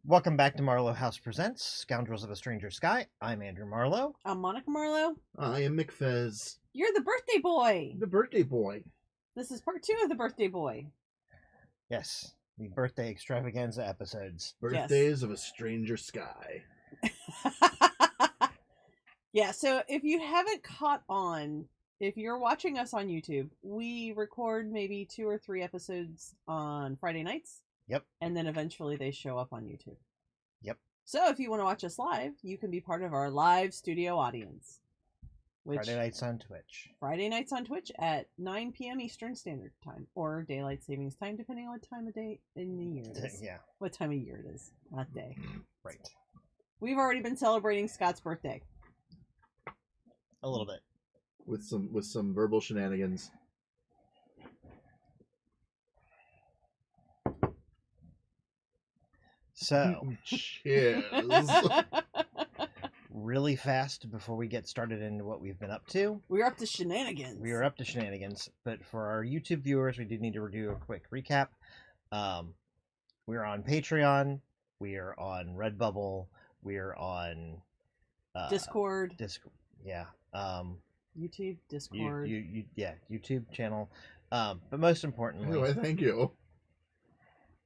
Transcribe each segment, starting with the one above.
Welcome back to Marlowe House Presents Scoundrels of a Stranger Sky. I'm Andrew Marlowe. I'm Monica Marlowe. I am McFez. You're the birthday boy. The birthday boy. This is part 2 of the birthday boy. Yes, the birthday extravaganza episodes. Birthdays of a Stranger Sky. Yeah, so if you haven't caught on, if you're watching us on YouTube, we record maybe 2 or 3 episodes on Friday nights. Yep. And then eventually they show up on YouTube. Yep. So if you want to watch us live, you can be part of our live studio audience. Friday nights on Twitch. Friday nights on Twitch at 9 p.m. Eastern Standard Time, or Daylight Savings Time, depending on what time of day in the year it is. Yeah. What time of year it is, not day. Right. We've already been celebrating Scott's birthday. A little bit. With some verbal shenanigans. So, cheers. really fast before we get started into what we've been up to. We're up to shenanigans. We are up to shenanigans, but for our YouTube viewers, we do need to do a quick recap. We're on Patreon. We are on Redbubble. We are on Discord. Yeah. YouTube, Discord. Yeah, YouTube channel. But most importantly, Anyway, thank you.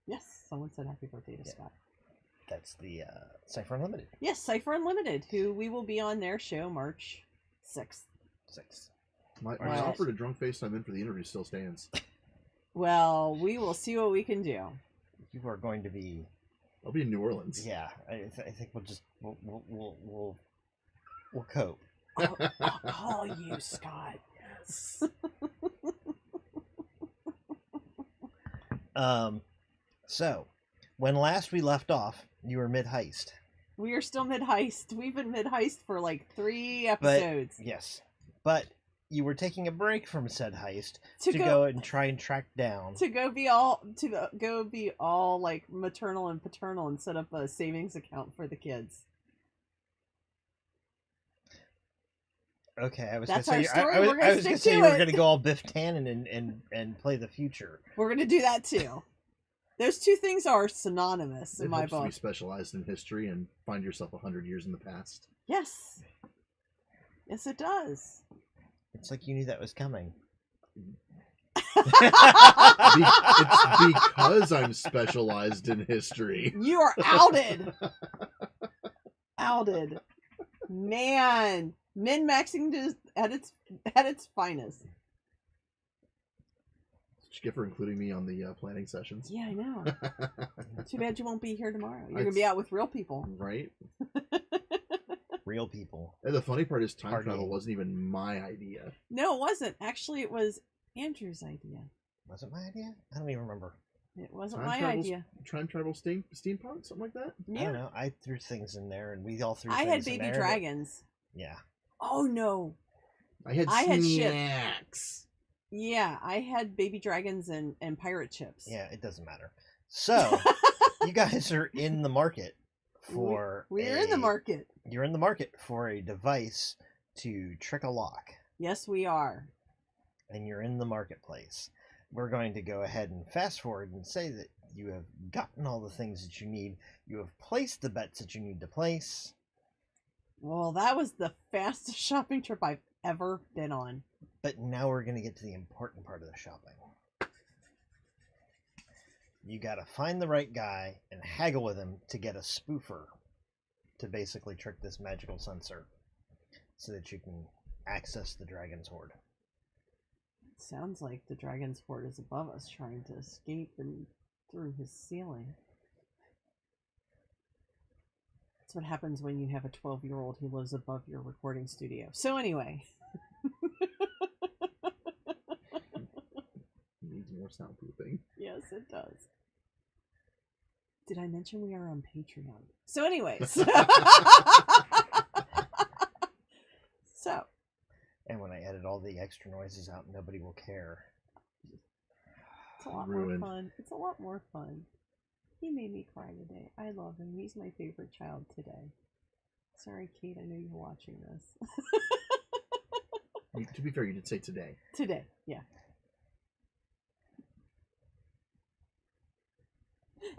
Yes, someone said happy birthday to Scott. That's the Cypher Unlimited. Yes, Cypher Unlimited, who we will be on their show March 6th. My Right. offer to drunk FaceTime in for the interview still stands. Well, we will see what we can do. You are going to be. I'll be in New Orleans. Yeah, I think we'll cope. I'll call you, Scott. Yes. So, when last we left off, you were mid-heist. We are still mid-heist. We've been mid-heist for like 3 episodes. Yes. But you were taking a break from said heist to go and try and track down. To go be all like maternal and paternal and set up a savings account for the kids. Okay, I was That's gonna our say story. I was We're gonna gonna stick say to you were it. gonna go all Biff Tannen and play the future. We're gonna do that too. Those two things are synonymous in It my helps to book. be specialized in history and find yourself 100 years in the past. Yes. Yes, it does. It's like you knew that was coming. It's because I'm specialized in history. You are outed. Outed. Man. Min-maxing at its finest. Did you get for including me on the planning sessions? Yeah, I know. Too bad you won't be here tomorrow. You're going to be out with real people. Right? Real people. And the funny part is time Partying. travel wasn't even my idea. No, it wasn't. Actually, it was Andrew's idea. Was it my idea? I don't even remember. It wasn't Time my travel's- idea. Time travel steampunk? Something like that? I don't know. I threw things in there, and we all threw I things had in baby there, but- dragons. Yeah. Oh, no. I had ships. snacks. Yeah, I had baby dragons and pirate ships. Yeah, it doesn't matter. So, you guys are in the market for We're in the market. You're in the market for a device to trick a lock, Yes, we are. and you're in the marketplace. We're going to go ahead and fast forward and say that you have gotten all the things that you need. You have placed the bets that you need to place. Well, that was the fastest shopping trip I've ever been on. But now we're going to get to the important part of the shopping. You got to find the right guy and haggle with him to get a spoofer to basically trick this magical sensor so that you can access the dragon's hoard. Sounds like the dragon's hoard is above us, trying to escape and through his ceiling. That's what happens when you have a 12-year-old who lives above your recording studio. So anyway. Needs more soundproofing. Yes, it does. Did I mention we are on Patreon? So anyways. So. And when I edit all the extra noises out, nobody will care. It's a lot Ruined. more fun. It's a lot more fun. He made me cry today. I love him. He's my favorite child today. Sorry, Kate. I know you're watching this. To be fair, you did say today. Today, yeah.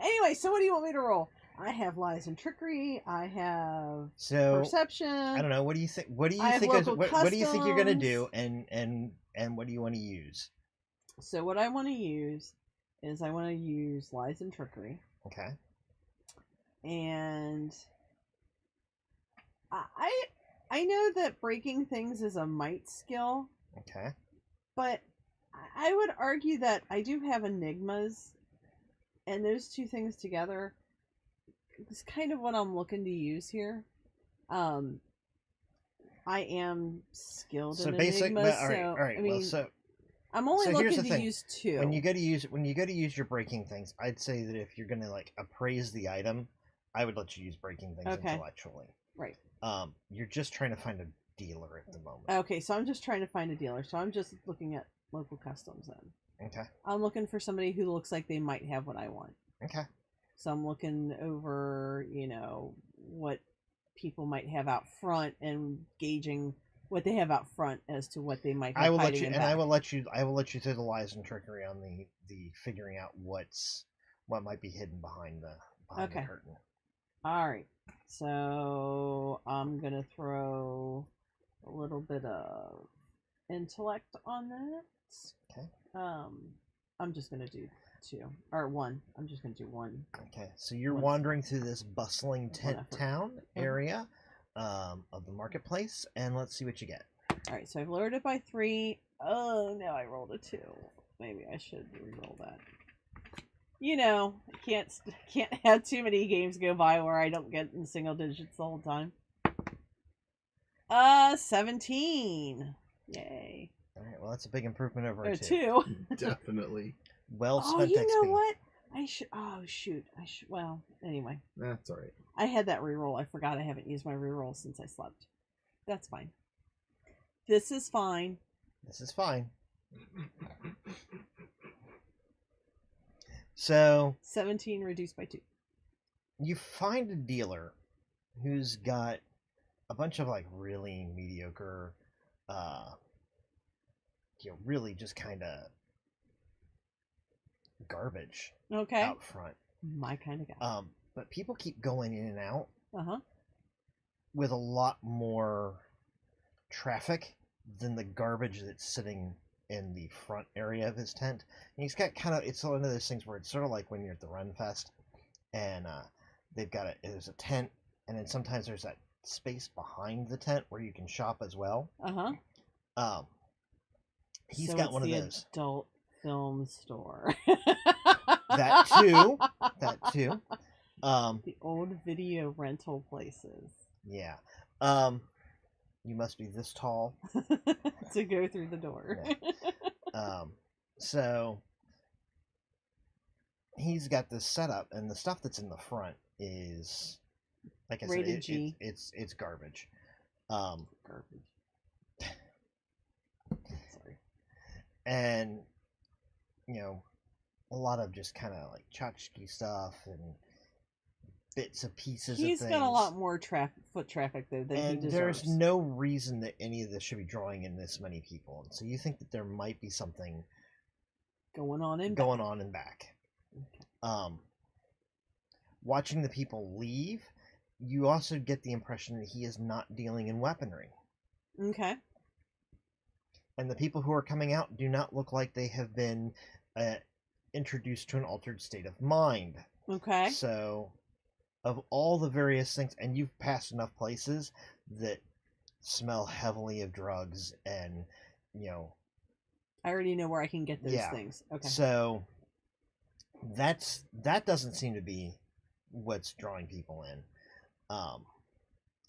Anyway, so what do you want me to roll? I have lies and trickery. I have So perception. I don't know. What do you think? What do you I have think? local What do you think you're gonna customs. do? And what do you want to use? So what I want to use is I want to use lies and trickery, Okay. and I know that breaking things is a might skill, Okay. but I would argue that I do have enigmas, and those two things together is kind of what I'm looking to use here. I am skilled So in basic. enigmas, All right. so All right. I mean, well, so I'm only so here's looking the to thing. use two. when you go to use your breaking things, I'd say that if you're gonna like appraise the item, I would let you use breaking things Okay. intellectually. Right. You're just trying to find a dealer at the moment. Okay, so I'm just trying to find a dealer. So I'm just looking at local customs then. Okay. I'm looking for somebody who looks like they might have what I want. Okay. So I'm looking over, what people might have out front and gauging what they have out front as to what they might have I will let hiding you, in and back. I will let you through the lies and trickery on the figuring out what might be hidden behind the Okay. curtain. All right. So I'm gonna throw a little bit of intellect on that. Okay. I'm just gonna do two or one. I'm just gonna do one. Okay, so you're One wandering through this bustling tent effort. town area of the marketplace, and let's see what you get. All right. So I've lowered it by 3. Oh no, I rolled a 2. Maybe I should re-roll that. Can't have too many games go by where I don't get in single digits the whole time. 17. Yay. All right, well that's a big improvement over a 2. Definitely. Well Oh, spent you XP. know what? I should. Oh shoot. Well, anyway, That's all right. I had that reroll. I forgot I haven't used my reroll since I slept. That's fine. This is fine. This is fine. So 17 reduced by 2. you find a dealer who's got a bunch of like really mediocre, really just kind of garbage Okay. out front. My kind of guy. But people keep going in and out Uh-huh. with a lot more traffic than the garbage that's sitting in the front area of his tent. And he's got it's one of those things where it's sort of like when you're at the Run Fest and they've got there's a tent, and then sometimes there's that space behind the tent where you can shop as well. Uh-huh. He's So got it's one of the those. adult film store. That too. That too. The old video rental places. Yeah. You must be this tall to go through the door. Yeah. So he's got this setup, and the stuff that's in the front is, like I Rated said, G. it's garbage. Garbage. Sorry. And a lot of just kind of like tchotchke stuff and bits and pieces He's of got things. a lot more foot traffic though than he And deserves. there's no reason that any of this should be drawing in this many people. And so you think that there might be something going on in back. Okay. Watching the people leave, you also get the impression that he is not dealing in weaponry. Okay. And the people who are coming out do not look like they have been introduced to an altered state of mind. Okay. So, of all the various things, and you've passed enough places that smell heavily of drugs, and I already know where I can get those Yeah. things. Okay. So that doesn't seem to be what's drawing people in.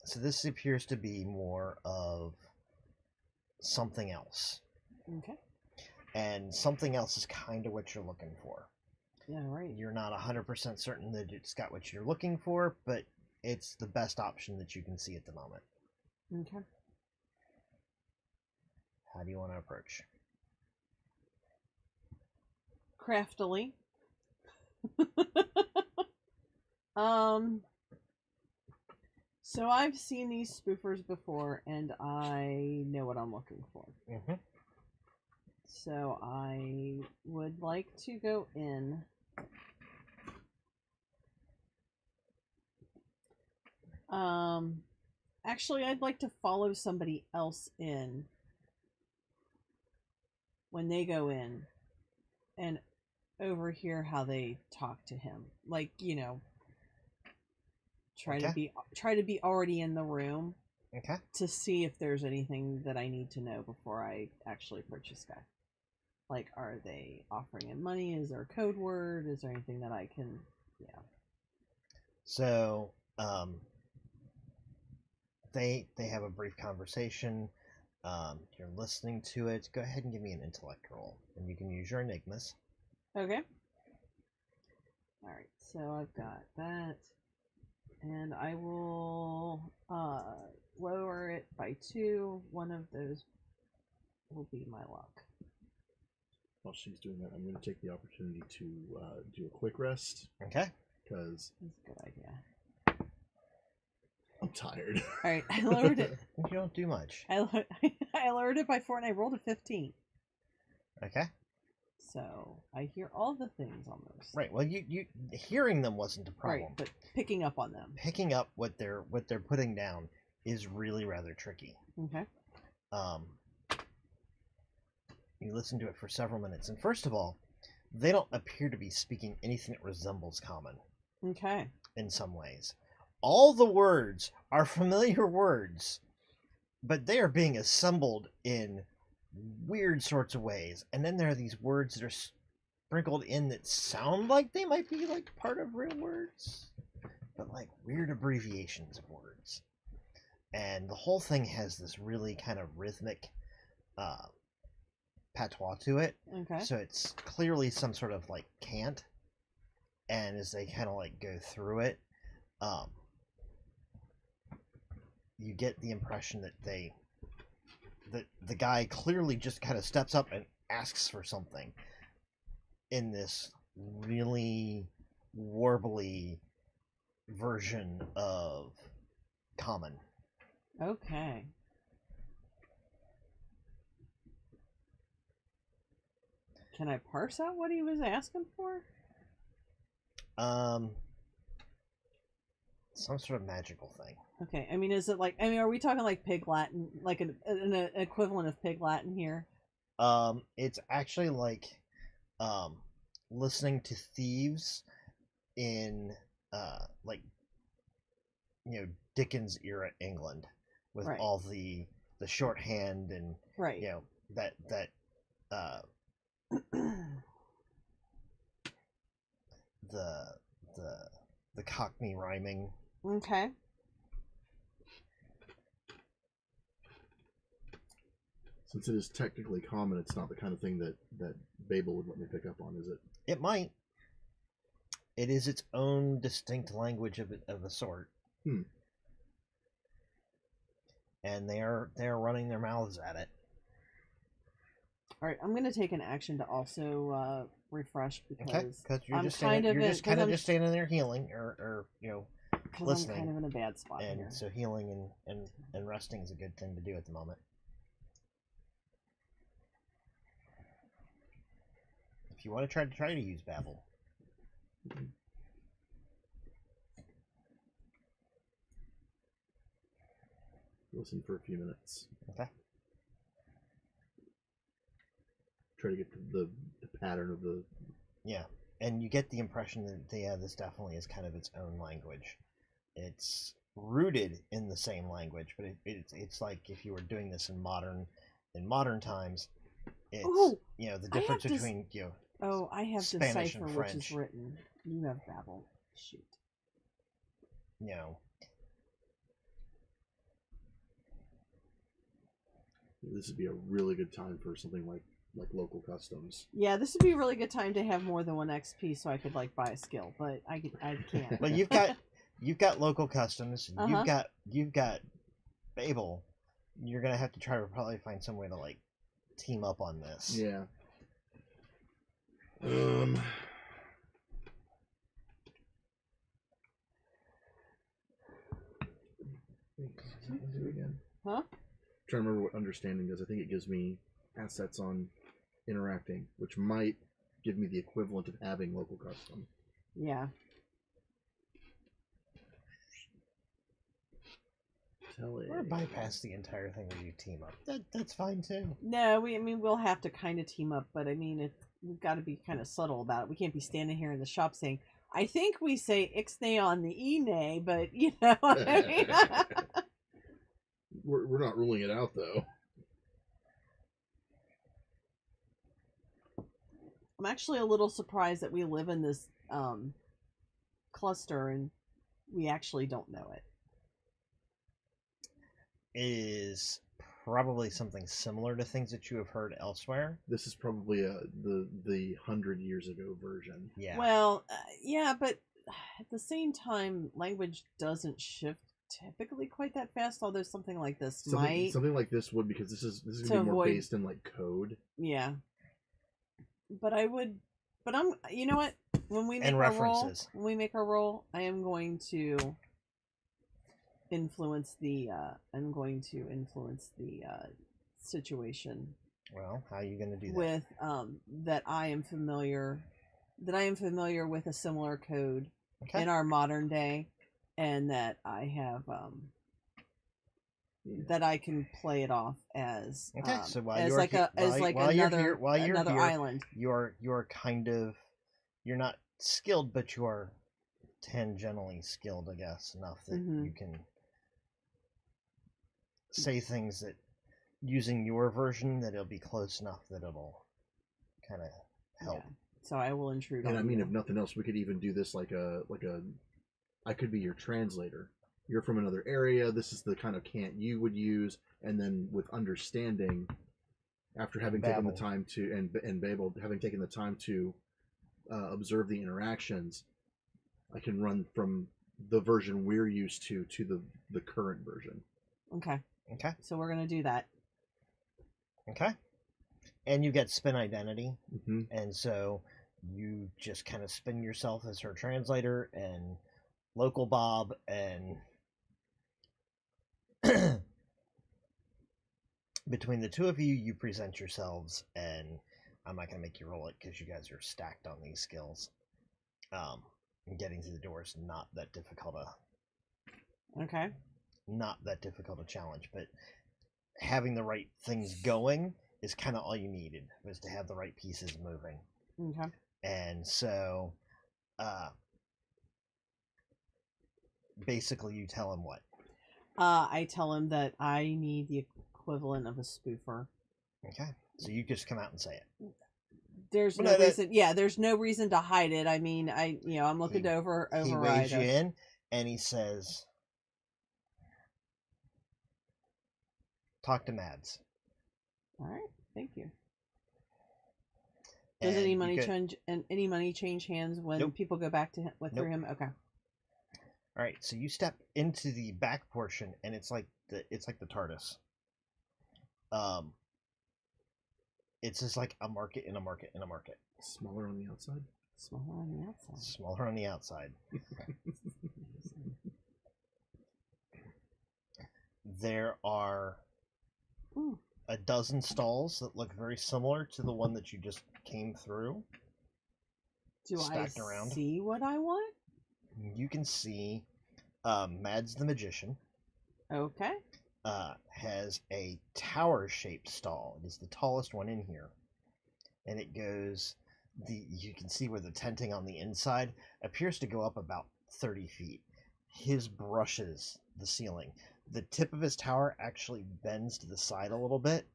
So this appears to be more of something else. Okay. And something else is kind of what you're looking for. Yeah, right. You're not 100% certain that it's got what you're looking for, but it's the best option that you can see at the moment. Okay. How do you want to approach? Craftily. So I've seen these spoofers before, and I know what I'm looking for. Mm-hmm. So I would like to go in Actually, I'd like to follow somebody else in when they go in and overhear how they talk to him. Like, try to be already in the room. Okay. To see if there's anything that I need to know before I actually approach this guy. Like, are they offering him money? Is there a code word? Is there anything that I can... Yeah. So, they have a brief conversation. You're listening to it. Go ahead and give me an intellect roll. And you can use your enigmas. Okay. Alright, so I've got that. And I will lower it by 2. One of those will be my luck. While she's doing that, I'm going to take the opportunity to do a quick rest. Okay. Because that's a good idea. I'm tired. Alright, I lowered it. You don't do much. I lowered it by 4 and I rolled a 15. Okay. So I hear all the things almost. Right. Well, you hearing them wasn't a problem. Right, but picking up on them. Picking up what they're putting down is really rather tricky. Okay. You listen to it for several minutes, and first of all, they don't appear to be speaking anything that resembles common. Okay. In some ways, all the words are familiar words, but they are being assembled in weird sorts of ways, and then there are these words that are sprinkled in that sound like they might be like part of real words, but like weird abbreviations of words. And the whole thing has this really kind of rhythmic patois to it. Okay. So it's clearly some sort of like cant, and as they kind of like go through it, you get the impression that the guy clearly just kind of steps up and asks for something in this really warbly version of common. Okay. Can I parse out what he was asking for? Some sort of magical thing. Okay, I mean, is it like... I mean, are we talking like Pig Latin? Like an equivalent of Pig Latin here? It's actually like, listening to thieves in, like, Dickens era England with right. all the shorthand and, right. That the Cockney rhyming. Okay. Since it is technically common, it's not the kind of thing that Babel would let me pick up on, is it? It might. It is its own distinct language of a sort. And they are running their mouths at it. All right, I'm gonna take an action to also refresh because you're just kind of standing there healing or listening. I'm kind of in a bad spot and here. So healing and resting is a good thing to do at the moment. If you want to try to use Babel. Listen for a few minutes. Okay. Try to get to the pattern of the... Yeah, and you get the impression that this definitely is kind of its own language. It's rooted in the same language, but it's like if you were doing this in modern times, it's the difference between I have Spanish Decipher, and which French. is written. You have Babel. Shoot. This would be a really good time for something like local customs. Yeah, this would be a really good time to have more than 1 XP so I could like buy a skill, but I can't. Well, you've got local customs. You've got Babel. You're gonna have to try to probably find some way to like team up on this. Yeah. Do it again. Huh? Trying to remember what understanding does. I think it gives me assets on interacting, which might give me the equivalent of having local custom. Yeah. telling. Or bypass the entire thing where you team up. That's fine too. No, we'll have to kind of team up, but I mean, we've got to be kind of subtle about it. We can't be standing here in the shop saying, I think we say ixnay on the enay, but you know what I mean? We're not ruling it out, though. I'm actually a little surprised that we live in this cluster and we actually don't know it. It is probably something similar to things that you have heard elsewhere. This is probably the 100 years ago version. Yeah. Well, yeah, but at the same time, language doesn't shift typically quite that fast. Although something like this might. Something like this would, because this is going to be more based in like code. Yeah. But I'm. You know what? When we make And our roll, I am going to influence the. Situation. Well, how are you going to do that? With that I am familiar with a similar code in our modern day, and that I have that I can play it off as so while as you're like a as like another another island. You're kind of, you're not skilled, but you are tangentially skilled, I guess, enough that you can say things that, using your version, that it'll be close enough that it'll kind of help. Yeah. So I will intrude. And on I mean, you. if nothing else, we could even do this like a. I could be your translator. You're from another area. This is the kind of cant you would use, and then with understanding, after having taken the time to and Babel having taken the time to observe the interactions, I can run from the version we're used to the current version. Okay. Okay. So we're gonna do that. Okay. And you get spin identity, Mm-hmm. and so you just kind of spin yourself as her translator and local Bob, and between the two of you, you present yourselves, and I'm not going to make you roll it because you guys are stacked on these skills. And getting through the door is not that difficult Okay. not that difficult a challenge, but having the right things going is kind of all you needed, was to have the right pieces moving. Okay. And so basically you tell him what? I tell him that I need the equivalent of a spoofer. Okay. So you just come out and say it. There's no reason. Yeah, there's no reason to hide it. I mean, I'm looking to override. He waves you in, and he says, "Talk to Mads." All right, thank you. Does And any you money could- change hands when Nope. people go back to him, through him? Okay. All right, so you step into the back portion, and it's like the TARDIS. It's just like a market in a market in a market. Smaller on the outside. Smaller on the outside. Smaller on the outside. There are Ooh. a dozen stalls that look very similar to the one that you just came through. Do Stacked I around. see what I want? You can see Mads the Magician Okay. has a tower-shaped stall. It is the tallest one in here. And it goes, you can see where the tenting on the inside appears to go up about 30 feet. His brushes the ceiling. The tip of his tower actually bends to the side a little bit,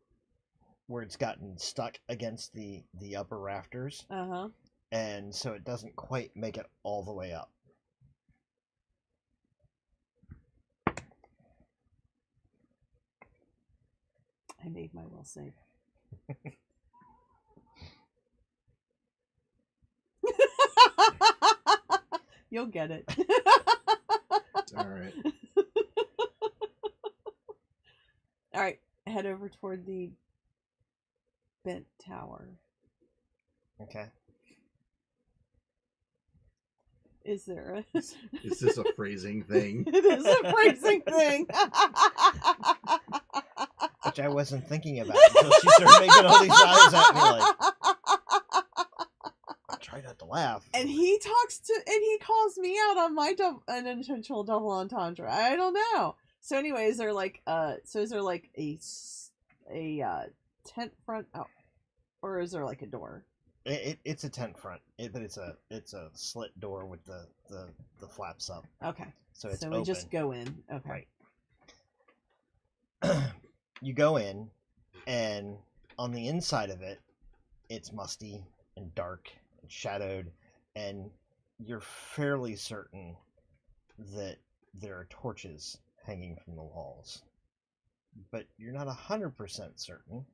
where it's gotten stuck against the upper rafters. Uh-huh. And so it doesn't quite make it all the way up. I made my will save. You'll get it. All right. All right. Head over toward the bent tower. Okay. Is there a... Is this a phrasing thing? It is a phrasing thing. Which I wasn't thinking about until she started making all these eyes at me like, I try not to laugh. And he calls me out on my unintentional double entendre. I don't know. So anyway, is there like a tent front out, or is there like a door? It's a tent front, but it's a slit door with the flaps up. Okay. So it's so we open. just go in. Okay. Right. You go in, and on the inside of it, it's musty and dark and shadowed, and you're fairly certain that there are torches hanging from the walls. But you're not 100% certain,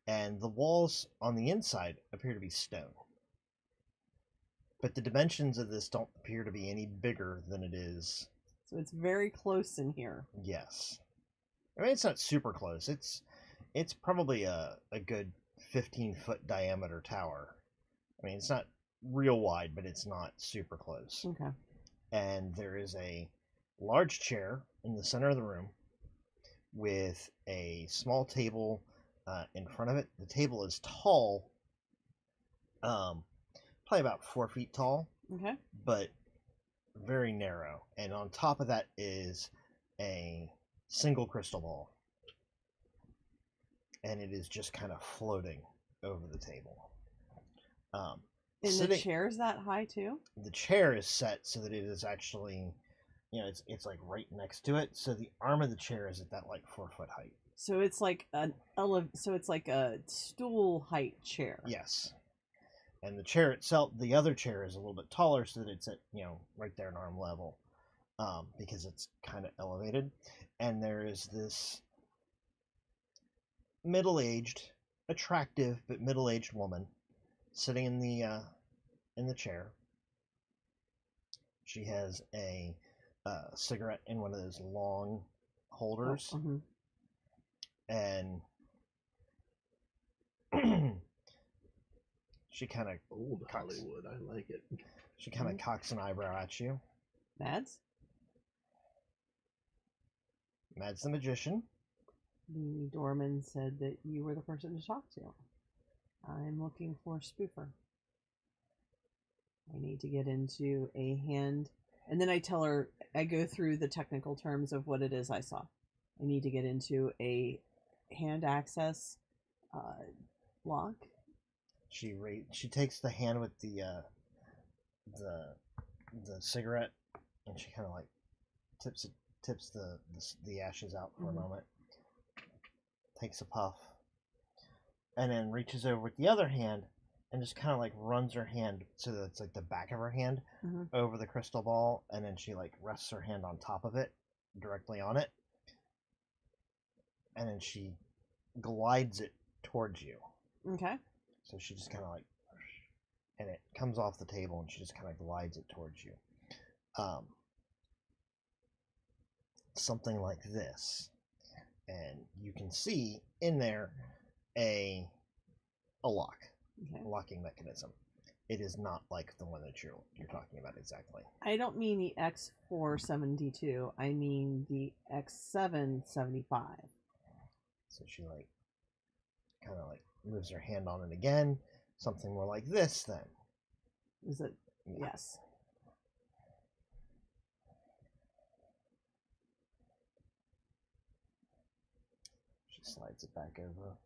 and the walls on the inside appear to be stone. But the dimensions of this don't appear to be any bigger than it is. So it's very close in here. Yes. I mean, it's not super close. It's probably a good 15-foot diameter tower. I mean, it's not real wide, but it's not super close. Okay. And there is a large chair in the center of the room with a small table in front of it. The table is tall, probably about 4 feet tall, Okay. but very narrow. And on top of that is a single crystal ball. And it is just kind of floating over the table. And the chair's that high too? The chair is set so that it is actually, it's like right next to it. So the arm of the chair is at that like 4-foot height. So it's like so it's like a stool height chair. Yes. And the chair itself, the other chair is a little bit taller so that it's at, right there at arm level, because it's kind of elevated. And there is this middle-aged, attractive but middle-aged woman sitting in the chair. She has a cigarette in one of those long holders. Oh, mm-hmm. And she kind of old Hollywood. I like it. She kind of cocks an eyebrow at you. Mads? Mads the magician. The doorman said that you were the person to talk to. I'm looking for a spoofer. I need to get into a hand, and then I tell her, I go through the technical terms of what it is I saw. I need to get into a hand access lock. She takes the hand with the cigarette, and she kind of like tips the ashes out for a moment, takes a puff, and then reaches over with the other hand and just kind of like runs her hand so that it's like the back of her hand over the crystal ball, and then she like rests her hand on top of it, directly on it, and then she glides it towards you. Okay. So she just kind of like, and it comes off the table, and she just kind of glides it towards you. Something like this. And you can see in there a lock, a locking mechanism. It is not like the one that you're talking about exactly. I don't mean the X472. I mean the X775. So she like kind of like moves her hand on it again. Something more like this then. Is it? Yeah. Yes. She slides it back over.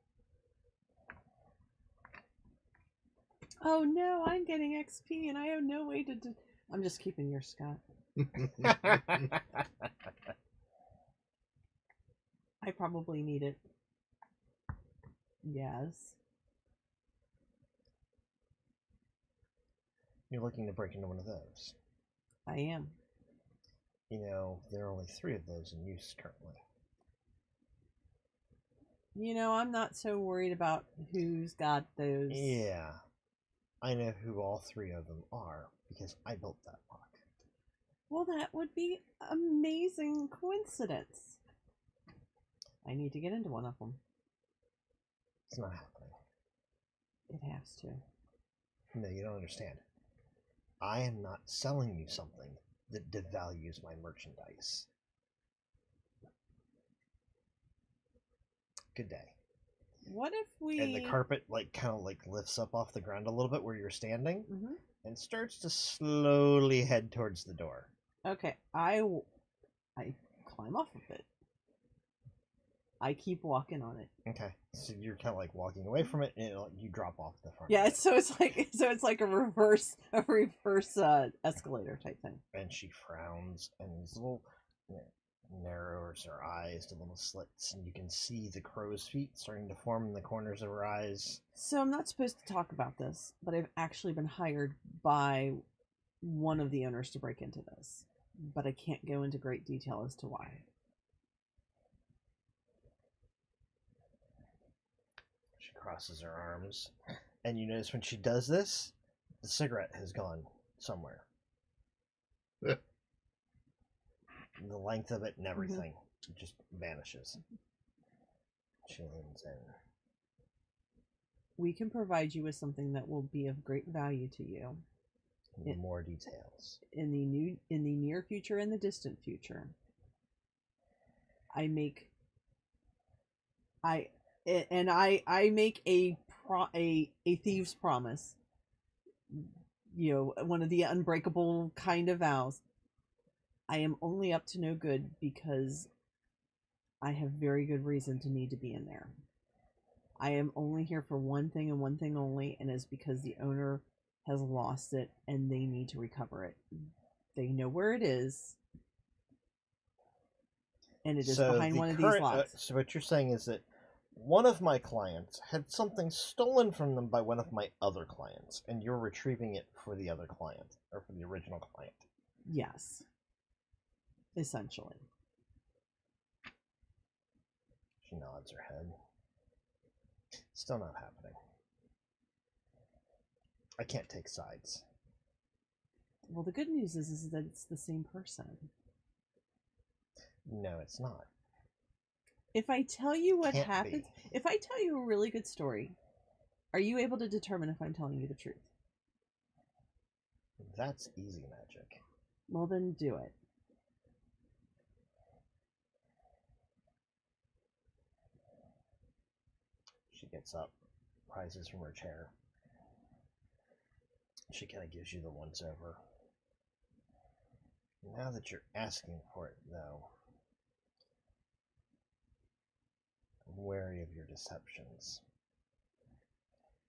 Oh no, I'm getting XP and I have no way to do... I'm just keeping your Scott. I probably need it. Yes. You're looking to break into one of those. I am. There are only 3 of those in use currently. I'm not so worried about who's got those. Yeah. I know who all 3 of them are because I built that lock. Well, that would be amazing coincidence. I need to get into one of them. It's not happening. It has to. No, you don't understand. I am not selling you something that devalues my merchandise. Good day. What if we... And the carpet kind of lifts up off the ground a little bit where you're standing and starts to slowly head towards the door. Okay, I climb off of it. I keep walking on it. Okay, so you're kind of like walking away from it, and you drop off the front. Yeah, of it. so it's like a reverse escalator type thing. And she frowns, and these little narrows her eyes to little slits, and you can see the crow's feet starting to form in the corners of her eyes. So I'm not supposed to talk about this, but I've actually been hired by one of the owners to break into this, but I can't go into great detail as to why. She crosses her arms, and you notice when she does this, the cigarette has gone somewhere. The length of it and everything it just vanishes. She leans in. We can provide you with something that will be of great value to you. More details. In the near future and the distant future. I make a thief's promise. You know, one of the unbreakable kind of vows. I am only up to no good because I have very good reason to need to be in there. I am only here for one thing and one thing only, and it's because the owner has lost it and they need to recover it. They know where it is, and it is behind one of these lots. So what you're saying is that one of my clients had something stolen from them by one of my other clients, and you're retrieving it for the other client, or for the original client. Yes. Essentially. She nods her head. Still not happening. I can't take sides. Well, the good news is that it's the same person. No, it's not. If I tell you what Can't happens, be. if I tell you a really good story, are you able to determine if I'm telling you the truth? That's easy magic. Well, then do it. She gets up, rises from her chair. She kind of gives you the once over. Now that you're asking for it, though, I'm wary of your deceptions.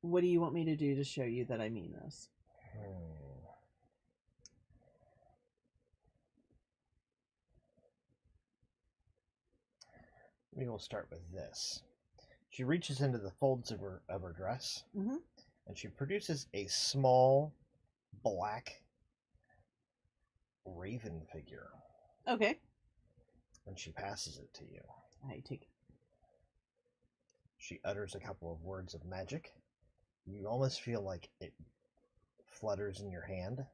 What do you want me to do to show you that I mean this? We will start with this. She reaches into the folds of her dress, and she produces a small, black raven figure. Okay. And she passes it to you. I take it. She utters a couple of words of magic. You almost feel like it flutters in your hand,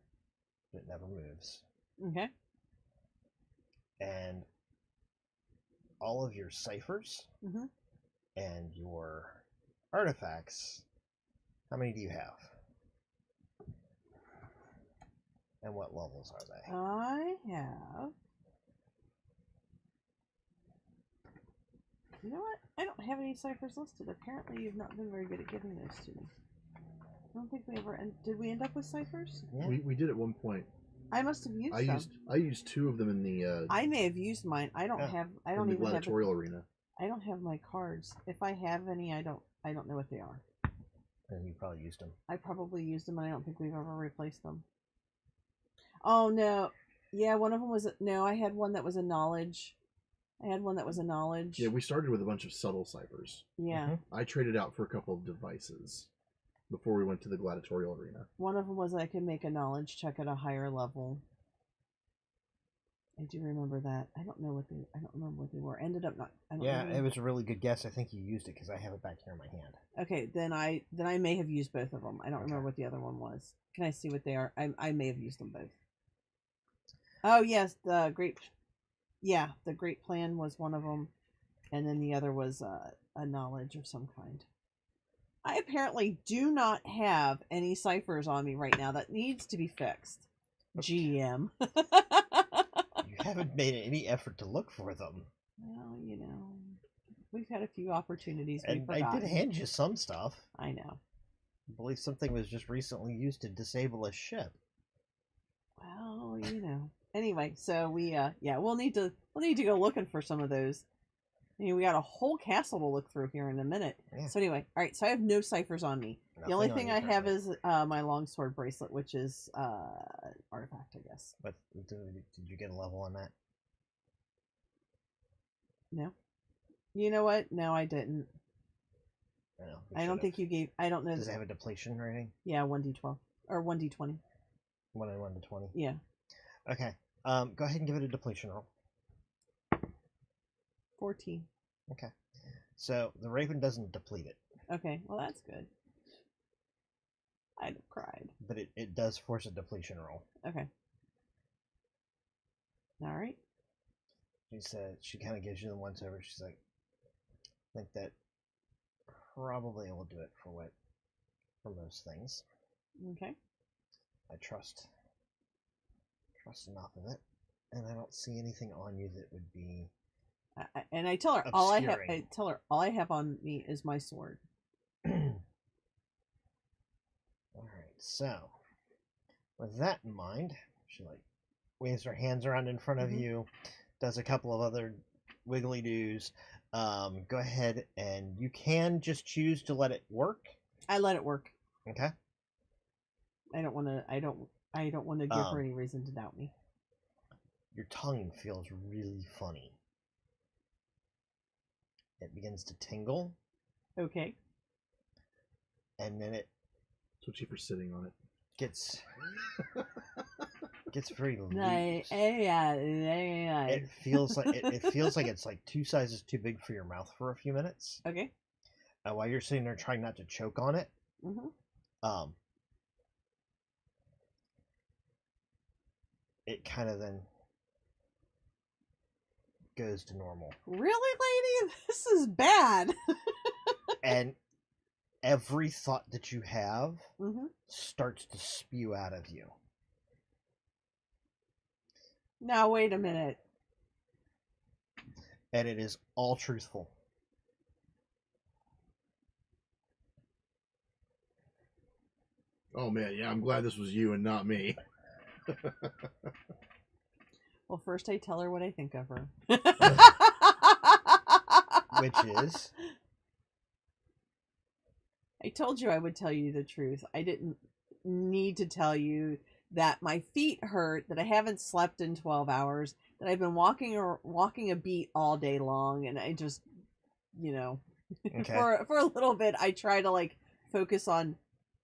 but it never moves. Okay. And all of your ciphers and your artifacts, how many do you have? And what levels are they? I have... You know what? I don't have any ciphers listed. Apparently you've not been very good at giving those to me. I don't think we ever... Did we end up with ciphers? Yeah. We did at one point. I must have used them. I used two of them in the I may have used mine. I don't have... I don't even have... gladiatorial arena. I don't have my cards. If I have any, I don't know what they are. And you probably used them. I probably used them, and I don't think we've ever replaced them. Oh, no. Yeah, one of them was... No, I had one that was a knowledge. Yeah, we started with a bunch of subtle ciphers. Yeah. I traded out for a couple of devices before we went to the gladiatorial arena. One of them was I could make a knowledge check at a higher level. I do remember that. I don't remember what they were. Ended up not. It was a really good guess. I think you used it because I have it back here in my hand. Okay, then I may have used both of them. I don't remember what the other one was. Can I see what they are? I may have used them both. Oh yes, the great plan was one of them, and then the other was a knowledge of some kind. I apparently do not have any ciphers on me right now. That needs to be fixed. GM. You haven't made any effort to look for them. Well, you know, we've had a few opportunities. And I did hand you some stuff. I know. I believe something was just recently used to disable a ship. Well, you know. Anyway, so we we'll need to go looking for some of those. I mean, we got a whole castle to look through here in a minute. Yeah. So anyway, all right. So I have no ciphers on me. The only thing I have is my longsword bracelet, which is artifact, I guess. But did you get a level on that? No. You know what? No, I didn't. I don't think you gave. I don't know. Does it have a depletion rating? Yeah, 1d12 or 1d20. 1 and 1 to 20. Yeah. Okay. Go ahead and give it a depletion roll. 14. Okay. So the raven doesn't deplete it. Okay. Well, that's good. I'd have cried. But it does force a depletion roll. Okay. All right. She said she kind of gives you the once over. She's like, I think that probably will do it for most things. Okay. I trust enough of it, and I don't see anything on you that would be. And I tell her obscuring. all I have on me is my sword. All right. So, with that in mind, she like waves her hands around in front of you, does a couple of other wiggly doos. Go ahead and you can just choose to let it work. I let it work. Okay. I don't want to give her any reason to doubt me. Your tongue feels really funny. It begins to tingle. Okay. And then it Switchy for sitting on it. gets very loose. It feels like it feels like it's like 2 sizes too big for your mouth for a few minutes. Okay. While you're sitting there trying not to choke on it. It kind of then goes to normal. Really, lady? This is bad. And every thought that you have starts to spew out of you. Now, wait a minute. And it is all truthful. Oh man, yeah, I'm glad this was you and not me. Well, first I tell her what I think of her. Which is? I told you I would tell you the truth. I didn't need to tell you that my feet hurt, that I haven't slept in 12 hours, that I've been walking a beat all day long, and I just, Okay. for a little bit, I try to like focus on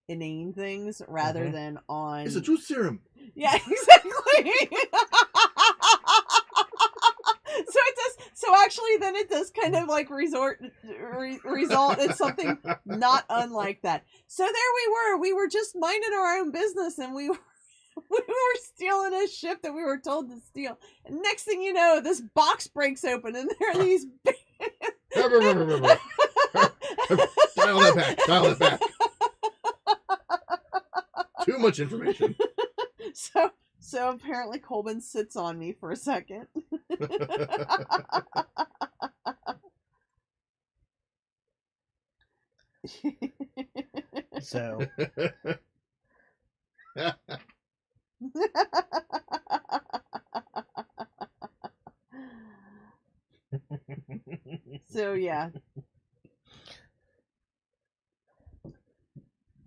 inane things rather than on. It's a truth serum. Yeah, exactly. So actually, then it does kind of like result in something not unlike that. So there we were just minding our own business, and we were stealing a ship that we were told to steal. And next thing you know, this box breaks open, and there are these. Dial that back. Too much information. So apparently Kolban sits on me for a second. So so yeah.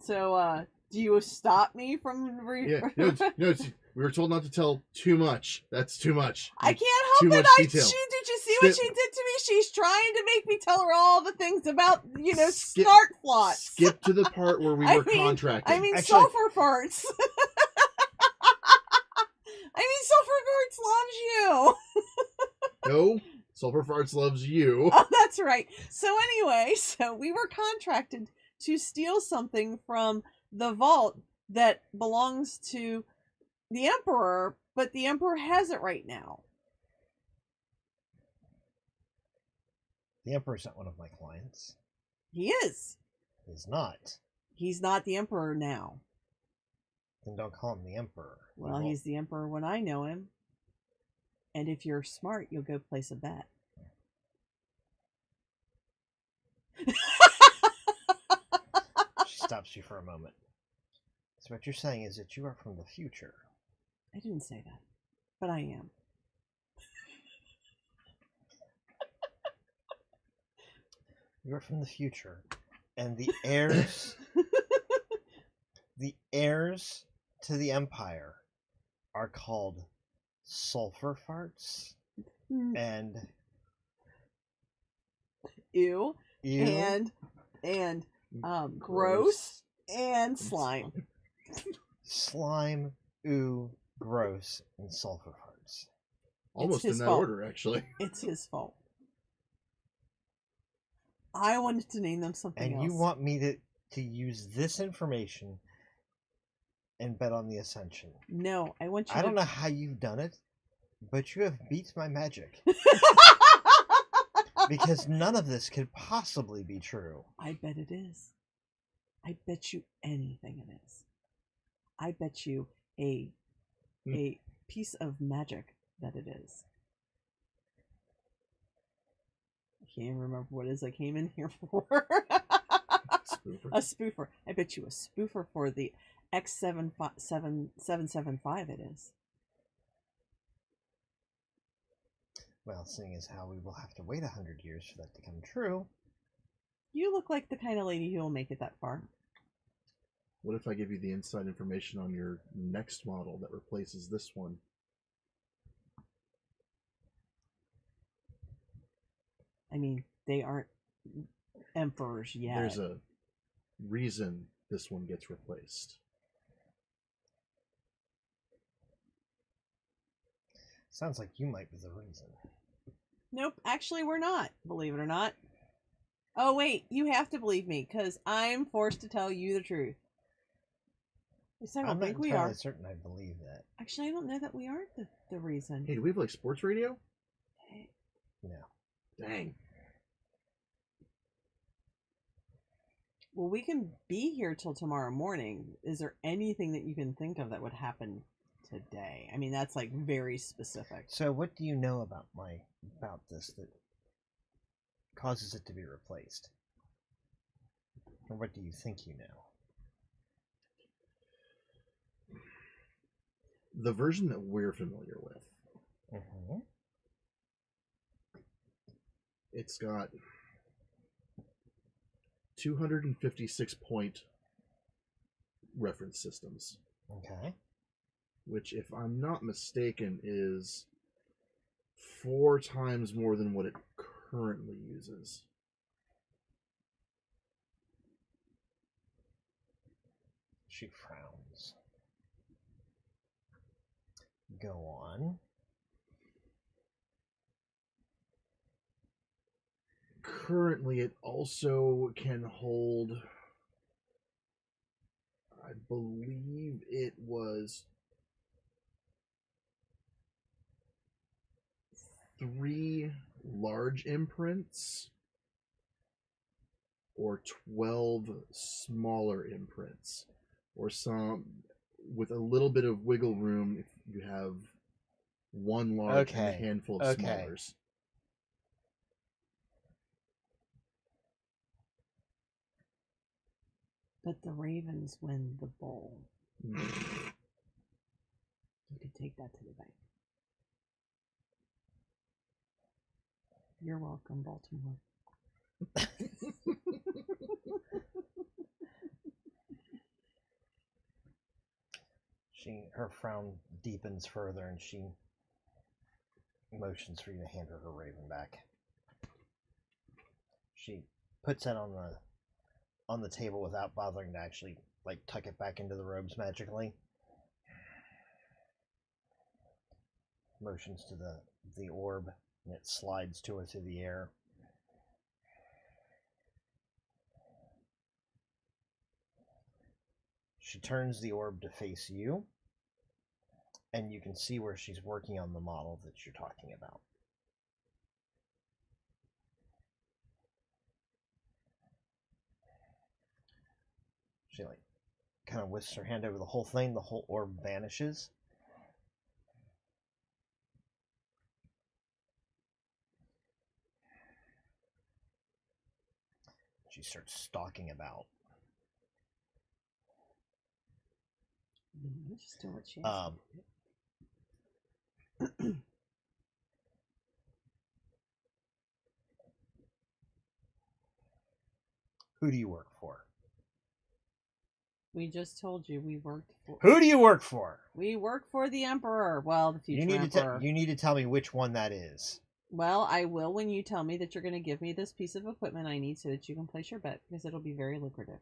So do you stop me from we were told not to tell too much. That's too much. I can't Too help it. much detail. Did you see what she did to me? She's trying to make me tell her all the things about, snart plots. Skip to the part where we were contracted. Actually, sulfur farts. Sulfur farts loves you. No, sulfur farts loves you. Oh, that's right. So anyway, we were contracted to steal something from the vault that belongs to the Emperor, but the Emperor has it right now. the Emperor's not one of my clients. He is. He's not. He's not the Emperor now. Then don't call him the Emperor. Well, he's the Emperor when I know him. And if you're smart, you'll go place a bet. She stops you for a moment. So what you're saying is that you are from the future. I didn't say that. but I am. You're from the future, and the heirs to the Empire are called sulfur farts and ew, ew and gross and slime. Slime, ooh, gross, and sulfur farts. Almost in his that fault. order, actually. It's his fault. I wanted to name them something And else. you want me to use this information and bet on the Ascension. No, I want you I don't know how you've done it, but you have beat my magic. Because none of this could possibly be true. I bet it is. I bet you anything it is. I bet you a piece of magic that it is. I can't even remember what it is I came in here for. Spoofer. A spoofer. I bet you a spoofer for the X775 it is. Well, seeing as how we will have to wait 100 years for that to come true. You look like the kind of lady who will make it that far. What if I give you the inside information on your next model that replaces this one? I mean, they aren't emperors yet. There's a reason this one gets replaced. Sounds like you might be the reason. Nope, actually we're not, believe it or not. Oh wait, you have to believe me, because I'm forced to tell you the truth. At least I don't think we I'm not are. entirely certain I believe that. Actually, I don't know that we aren't the reason. Hey, do we have like sports radio? No. Dang. Well, we can be here till tomorrow morning. Is there anything that you can think of that would happen today? I mean, that's like very specific. So what do you know about this that causes it to be replaced? Or what do you think you know? The version that we're familiar with. Mm-hmm. It's got 256 point reference systems. Okay. Which, if I'm not mistaken, is 4 times more than what it currently uses. She frowns. Go on. Currently, it also can hold, I believe it was 3 large imprints or 12 smaller imprints, or some with a little bit of wiggle room if you have 1 large and a handful of smallers. But the Ravens win the bowl. You could take that to the bank. You're welcome, Baltimore. Her frown deepens further, and she motions for you to hand her her raven back. She puts it on the table without bothering to actually tuck it back into the robes magically. Motions to the orb, and it slides to her through the air. She turns the orb to face you, and you can see where she's working on the model that you're talking about. She kind of whisks her hand over the whole thing. The whole orb vanishes. She starts stalking about. Just do what she has. Who do you work for? We just told you we worked for. Who do you work for? We work for the Emperor. Well, the future You need Emperor. you need to tell me which one that is. Well, I will when you tell me that you're going to give me this piece of equipment I need so that you can place your bet, because it'll be very lucrative.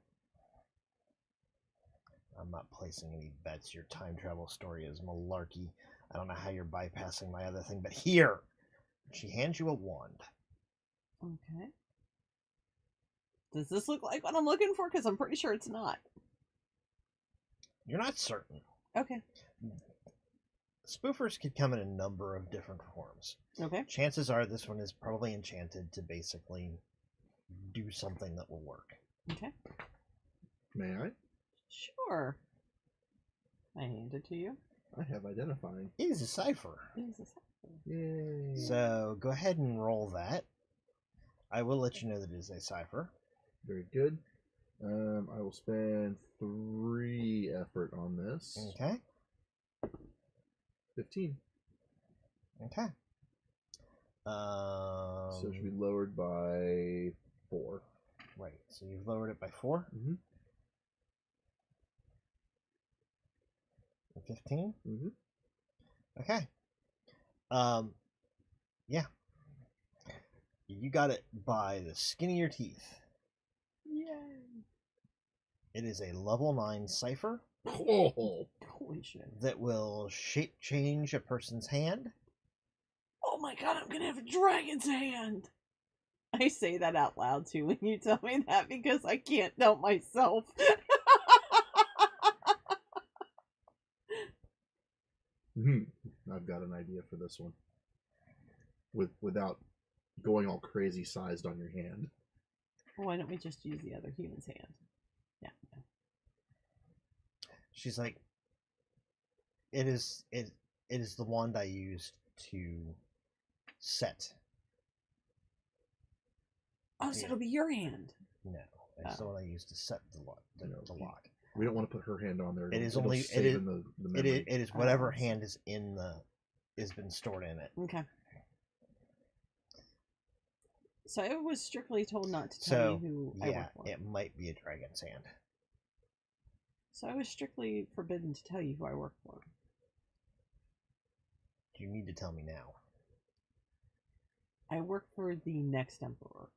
I'm not placing any bets. Your time travel story is malarkey. I don't know how you're bypassing my other thing, but here, she hands you a wand. Okay. Does this look like what I'm looking for? Because I'm pretty sure it's not. You're not certain. Okay. Spoofers could come in a number of different forms. Okay. Chances are this one is probably enchanted to basically do something that will work. Okay. May I? Sure. I hand it to you. I have identifying. It is a cipher. It is a cipher. Yay. So go ahead and roll that. I will let you know that it is a cipher. Very good. I will spend 3 effort on this. Okay. 15. Okay. So it should be lowered by 4. Right. So you've lowered it by 4. Mm-hmm. 15. Mm-hmm. Okay. Yeah. You got it by the skin of your teeth. Yay. It is a level 9 cipher Oh. Holy shit. that will shape change a person's hand. Oh my god, I'm gonna have a dragon's hand. I say that out loud too when you tell me that because I can't help myself. I've got an idea for this one. Without going all crazy sized on your hand. Why don't we just use the other human's hand? Yeah. She's like, it is the wand I used to set. Oh, so it'll be your hand. No, it's the one I used to set the lock. The lock. We don't want to put her hand on there. It is It'll only save in the memory. it is whatever hand is in the has been stored in it. Okay. So I was strictly told not to tell you who I work for. It might be a dragon's hand. So I was strictly forbidden to tell you who I work for. You need to tell me now. I work for the next emperor.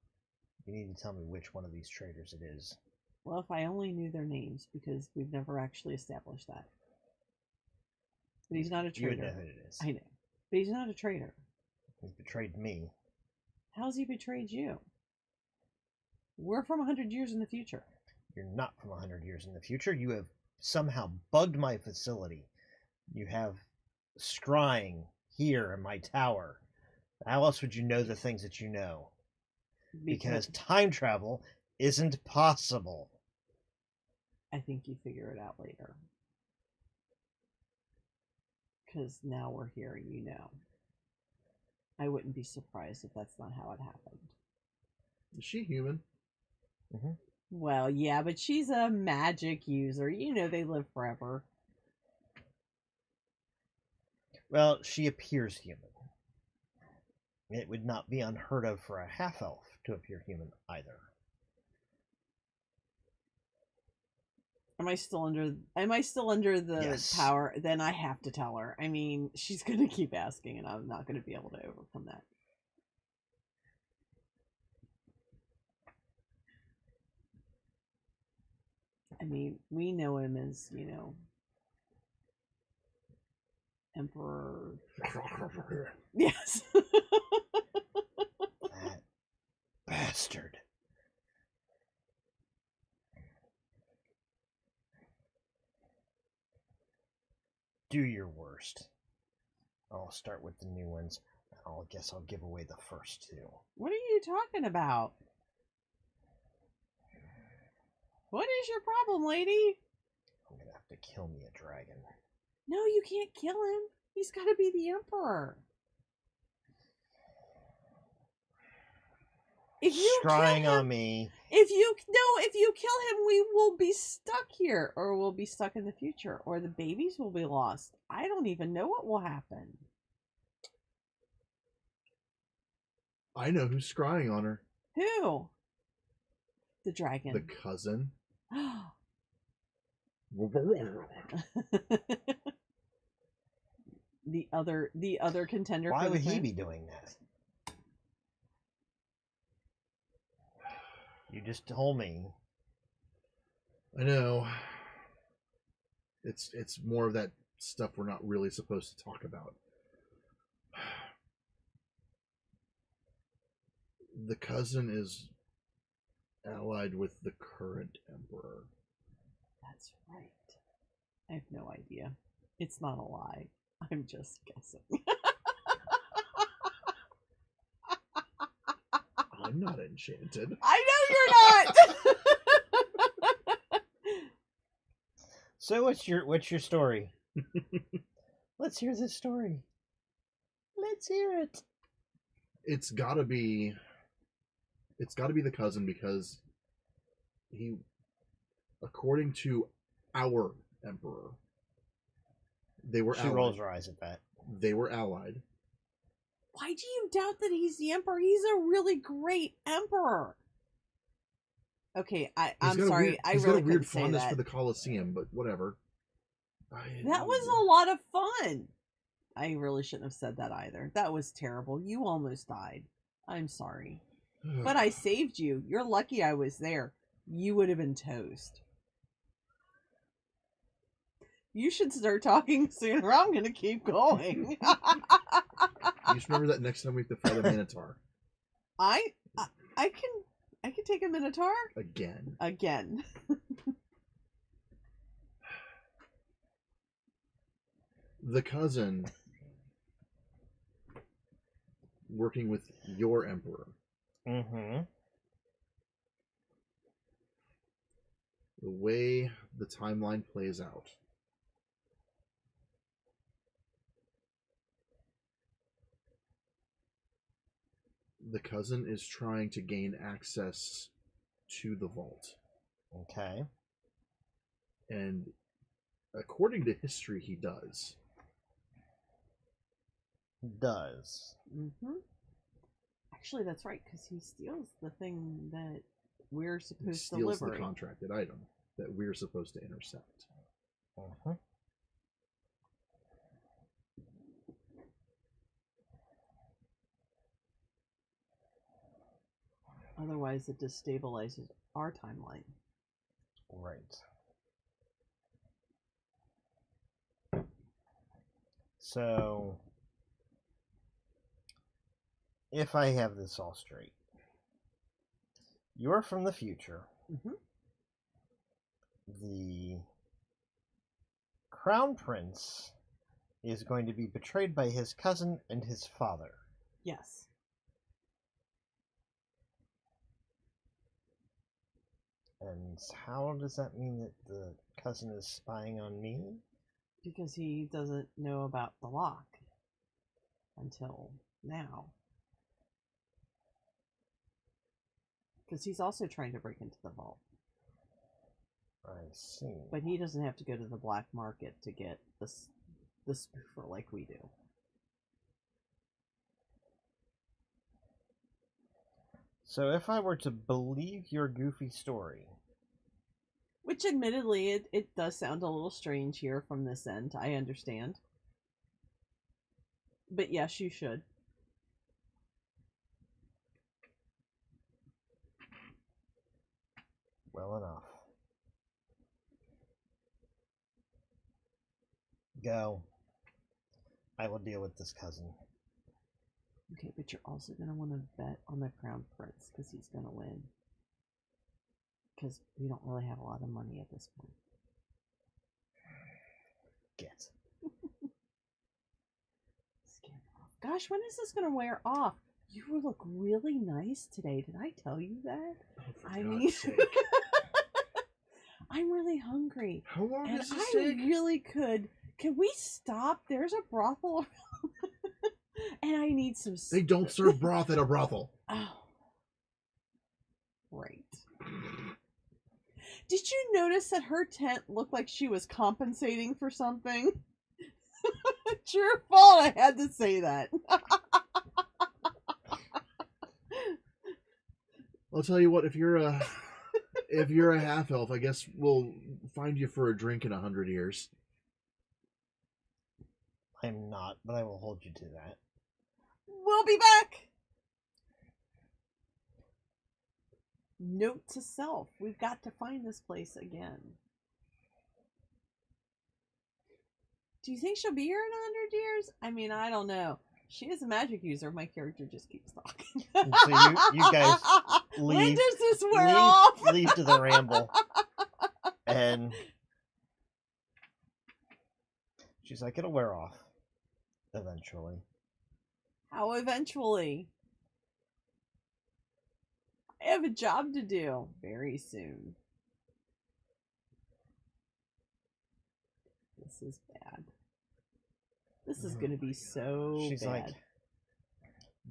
You need to tell me which one of these traitors it is. Well, if I only knew their names, because we've never actually established that. But he's not a traitor. You would know who it is. I know. But he's not a traitor. He's betrayed me. How's he betrayed you? We're from 100 years in the future. You're not from 100 years in the future. You have somehow bugged my facility. You have scrying here in my tower. How else would you know the things that you know? Because time travel isn't possible. I think you figure it out later. Because now we're here and you know. I wouldn't be surprised if that's not how it happened. Is she human? Mm-hmm. Well, yeah, but she's a magic user. You know they live forever. Well, she appears human. It would not be unheard of for a half-elf to appear human either. Am I still under the Yes. power? Then I have to tell her. I mean, she's going to keep asking and I'm not going to be able to overcome that. I mean, we know him as, you know, Emperor. Yes. That bastard. Do your worst. I'll start with the new ones. I guess I'll give away the first 2. What are you talking about? What is your problem, lady? I'm gonna have to kill me a dragon. No, you can't kill him. He's got to be the Emperor. If you Scrying kill him, on me. if you kill him, we will be stuck here, or we'll be stuck in the future, or the babies will be lost. I don't even know what will happen. I know who's scrying on her. Who? The dragon. The cousin. the other contender. Why for the would he throne? be doing that? You just told me. I know. It's more of that stuff we're not really supposed to talk about. The cousin is allied with the current emperor. That's right. I have no idea. It's not a lie. I'm just guessing. I'm not enchanted. I know you're not. So what's your story? Let's hear this story. Let's hear it. It's gotta be the cousin, because he, according to our emperor, they were She allied. rolls her eyes at that. They were allied. Why do you doubt that he's the emperor? He's a really great emperor. Okay, I'm sorry. I He's really got a weird couldn't say fondness that. for the Colosseum, but whatever. That was a lot of fun. I really shouldn't have said that either. That was terrible. You almost died. I'm sorry. But I saved you. You're lucky I was there. You would have been toast. You should start talking sooner. I'm going to keep going. You just remember that next time we have to fight a Minotaur. I can take a Minotaur Again. The cousin working with your emperor. Mm-hmm. The way the timeline plays out. The cousin is trying to gain access to the vault. Okay. And according to history, he does. Mm-hmm. Actually, that's right, because he steals the thing that we're He supposed to steals deliver. the contracted item that we're supposed to intercept. Mm-hmm. Otherwise, it destabilizes our timeline. Right. So, if I have this all straight, you're from the future. Mm-hmm. The Crown Prince is going to be betrayed by his cousin and his father. Yes. And how does that mean that the cousin is spying on me? Because he doesn't know about the lock until now. Because he's also trying to break into the vault. I see. But he doesn't have to go to the black market to get the spoofer like we do. So if I were to believe your goofy story... Which admittedly, it does sound a little strange here from this end. I understand. But yes, you should. Well enough. Go. I will deal with this cousin. Okay, but you're also going to want to bet on the Crown Prince, because he's going to win. Because we don't really have a lot of money at this point. Get. Gosh, when is this going to wear off? You look really nice today. Did I tell you that? Oh, for I God's mean, sake. I'm really hungry. How long And does this I take? really could. Can we stop? There's a brothel. And I need some... They don't serve broth at a brothel. Oh. Right. Did you notice that her tent looked like she was compensating for something? It's your fault I had to say that. I'll tell you what. If you're a half elf, I guess we'll find you for a drink in 100 years. I'm not, but I will hold you to that. We'll be back. Note to self: we've got to find this place again. Do you think she'll be here in 100 years? I mean, I don't know. She is a magic user. My character just keeps talking. So you guys when leave. does this wear off? Leave to the ramble. And she's like, it'll wear off. Eventually. How eventually? I have a job to do very soon. This is bad. This is going to be so She's bad. like,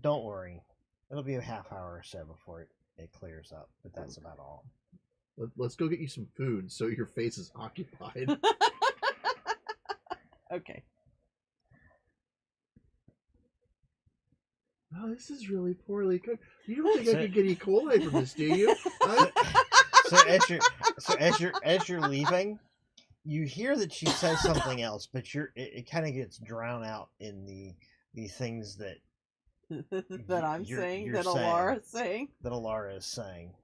don't worry. It'll be a half hour or so before it clears up, but that's about all. Let's go get you some food so your face is occupied. Okay. Oh, this is really poorly cooked. You don't think I could get E. coli from this, do you? As you're leaving, you hear that she says something else, but it kind of gets drowned out in the things that that I'm saying, you're that Olara is saying. That Olara is saying.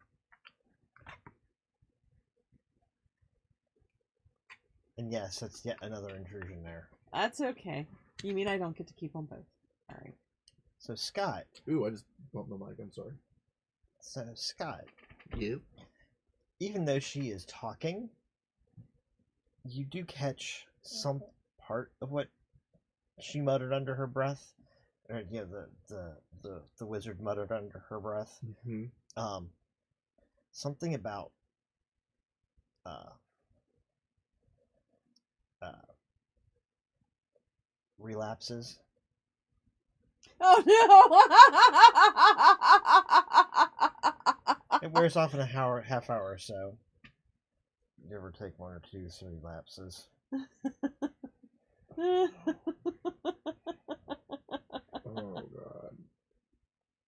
And yes, that's yet another intrusion there. That's okay. You mean I don't get to keep them both? All right. So Scott. Ooh, I just bumped my mic. I'm sorry. So Scott. Yeah. Even though she is talking, you do catch some part of what she muttered under her breath. Or yeah, the wizard muttered under her breath. Mm-hmm. Something about relapses. Oh no! It wears off in a half hour or so. Give or take 1 or 2 relapses. Oh god.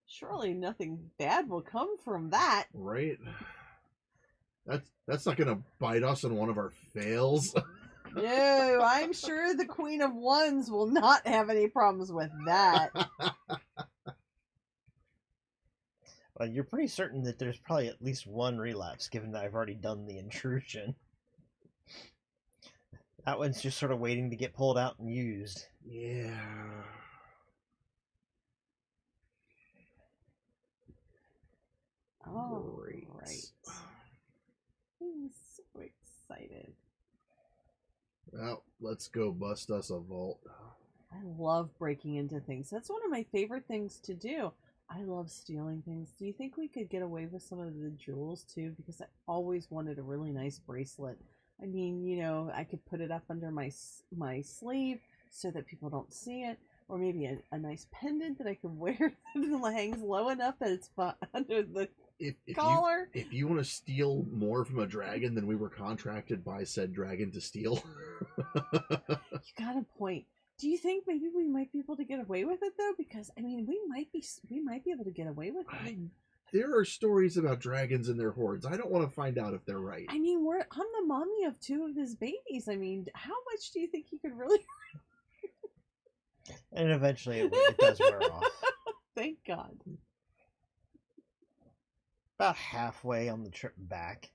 Surely nothing bad will come from that. Right? That's not gonna bite us on one of our fails. No, I'm sure the Queen of Wands will not have any problems with that. Well, you're pretty certain that there's probably at least 1 relapse, given that I've already done the intrusion. That one's just sort of waiting to get pulled out and used. Yeah. Oh, Great. right. I'm so excited. Well, let's go bust us a vault. I love breaking into things. That's one of my favorite things to do. I love stealing things. Do you think we could get away with some of the jewels too? Because I always wanted a really nice bracelet. I mean, you know, I could put it up under my sleeve so that people don't see it. Or maybe a nice pendant that I could wear that hangs low enough that it's under the collar. If you want to steal more from a dragon than we were contracted by said dragon to steal. You got a point. Do you think maybe we might be able to get away with it though? Because I mean, we might be able to get away with it. There are stories about dragons and their hordes. I don't want to find out if they're right. I mean, I'm the mommy of 2 of his babies. I mean, how much do you think he could really? And eventually it does wear off. Thank God. About halfway on the trip back.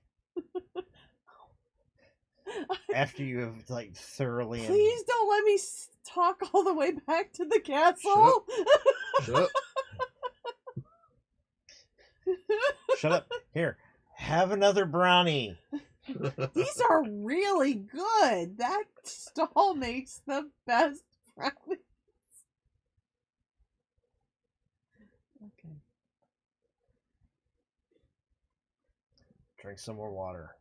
After you have like thoroughly. Please don't let me talk all the way back to the castle. Shut up. Shut up. Here, have another brownie. These are really good. That stall makes the best brownies. Okay. Drink some more water.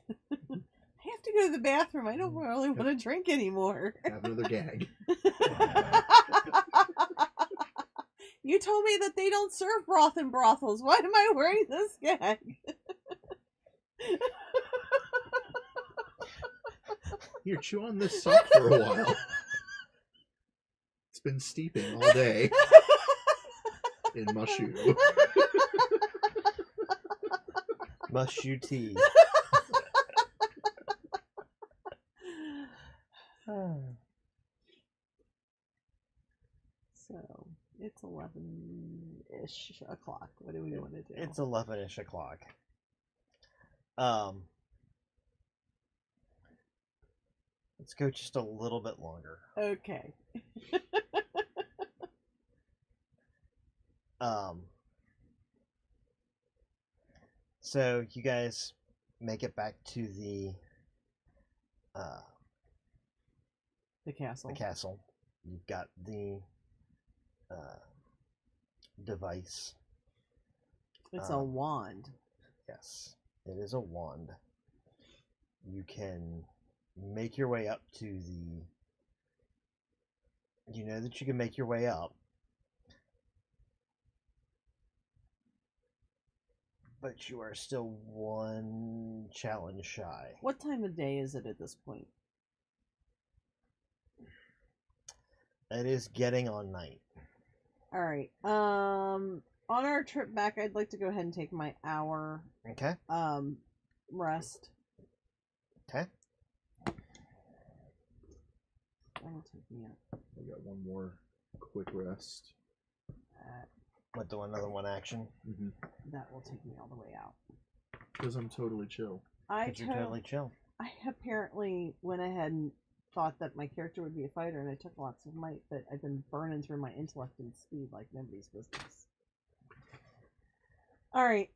I have to go to the bathroom. I don't really want to drink anymore. Have another gag. You told me that they don't serve broth in brothels. Why am I wearing this gag? Here, chew on this sock for a while. It's been steeping all day in my shoe. Must you tea. So it's 11-ish o'clock. What do we want to do? It's 11-ish o'clock. Let's go just a little bit longer. Okay. So you guys make it back to the castle. The castle. You've got the device. It's a wand. Yes, it is a wand. You can make your way up to the... You know that you can make your way up. But you are still one challenge shy. What time of day is it at this point? It is getting on night. All right. On our trip back, I'd like to go ahead and take my hour Okay. rest. Okay. That'll take me up. I got one more quick rest. With the another one action. Mm-hmm. That will take me all the way out. Because I'm totally chill. You're totally chill. I apparently went ahead and thought that my character would be a fighter, and I took lots of might, but I've been burning through my intellect and speed like nobody's business. All right.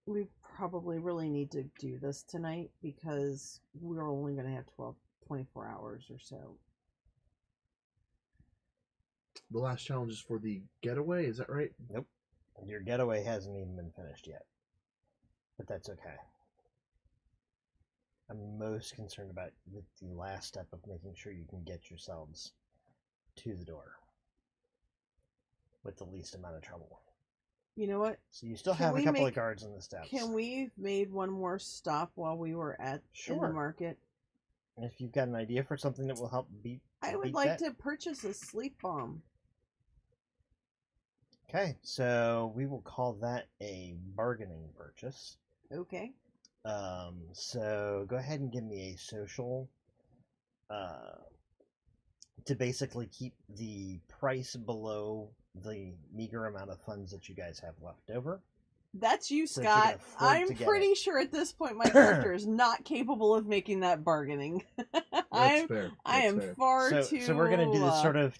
We probably really need to do this tonight because we're only going to have 24 hours or so. The last challenge is for the getaway, is that right? Nope. Your getaway hasn't even been finished yet. But that's okay. I'm most concerned about the last step of making sure you can get yourselves to the door with the least amount of trouble. You know what? So you still have a couple of guards on the steps. Can we made one more stop while we were in the market? And if you've got an idea for something that will help beat I would like to purchase a sleep bomb. Okay, so we will call that a bargaining purchase. Okay. So go ahead and give me a social to basically keep the price below the meager amount of funds that you guys have left over. That's you, So Scott. I'm pretty sure at this point my character is not capable of making that bargaining. That's fair. I am fair. far too. So we're gonna do this sort of